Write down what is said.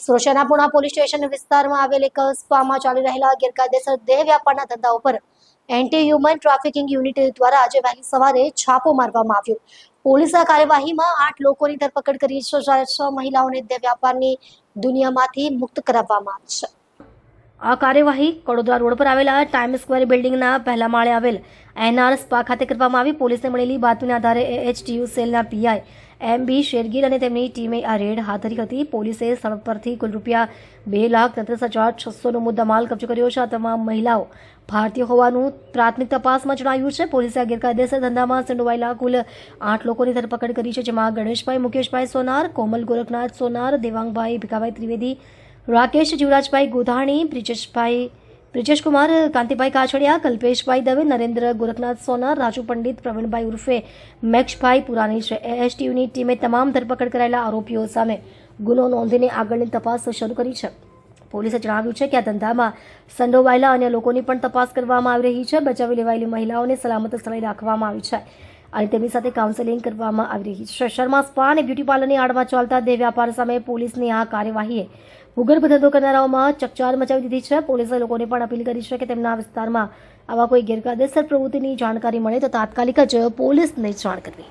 સુરતના Puna police station વિસ્તારમાં આવેલ એક સ્પામાં ચાલી રહેલા ગેરકાયદેસર દેહ વ્યાપારના ધંધા ઉપર એન્ટી હ્યુમન ટ્રાફિકિંગ યુનિટ દ્વારા આજે વહેલી સવારે છાપો મારવામાં આવ્યો. પોલીસે આ કાર્યવાહીમાં 8 લોકોની ધરપકડ કરી 6 મહિલાઓને દેહ વ્યાપારની દુનિયામાંથી મુક્ત કરાવવામાં આવી છે. આ કાર્યવાહી કડોદરા રોડ પર આવેલા ટાઈમ સ્ક્વેર બિલ્ડિંગના પહેલા માળે આવેલ એનઆર સ્પા ખાતે કરવામાં આવી. પોલીસને મળેલી બાતમીના આધારે એએચટીયુ સેલના પીઆઈ એમબી શેરગીર અને તેમની ટીમે આ રેડ હાથ ધરી હતી. પોલીસે સ્થળ પરથી કુલ રૂપિયા 2,33,600નો મુદ્દામાલ કબજે કર્યો છે. આ તમામ મહિલાઓ ભારતીય હોવાનું પ્રાથમિક તપાસમાં જણાવ્યું છે. પોલીસે આ ગેરકાયદેસર ધંધામાં સંડોવાયેલા કુલ 8 લોકોની ધરપકડ કરી છે, જેમાં ગણેશભાઈ મુકેશભાઈ સોનાર, કોમલ ગોરખનાથ સોનાર, દેવાંગભાઈ ભીખાભાઈ ત્રિવેદી, રાકેશ જીવરાજભાઈ ગોધાણી, બ્રિજેશકુમાર કાંતિભાઈ કાછડિયા, કલ્પેશભાઈ દવે, નરેન્દ્ર ગોરખનાથ સોનાર, રાજુ પંડિત, પ્રવીણભાઈ ઉર્ફે મેક્ષભાઈ પુરાણી છે. એએચટીયુની ટીમે તમામ ધરપકડ કરાયેલા આરોપીઓ સામે ગુનો નોંધીને આગળની તપાસ શરૂ કરી છે. પોલીસે જણાવ્યું છે કે આ ધંધામાં સંડોવાયેલા અન્ય લોકોની પણ તપાસ કરવામાં આવી રહી છે. બચાવી લેવાયેલી મહિલાઓને સલામત સ્થળે રાખવામાં આવી છે અને તેમની સાથે કાઉન્સેલિંગ કરવામાં આવી રહી છે. શર્મા સ્પા અને બ્યુટી પાર્લરની આડમાં ચાલતા દેહ વ્યાપાર સામે પોલીસની આ કાર્યવાહીએ ભૂગર્ભ ધંધો કરનારાઓમાં ચકચાર મચાવી દીધી છે. પોલીસે લોકોને પણ અપીલ કરી છે કે તેમના વિસ્તારમાં આવા કોઈ ગેરકાયદેસર પ્રવૃત્તિની જાણકારી મળે તો તાત્કાલિક જ પોલીસને જાણ કરવી.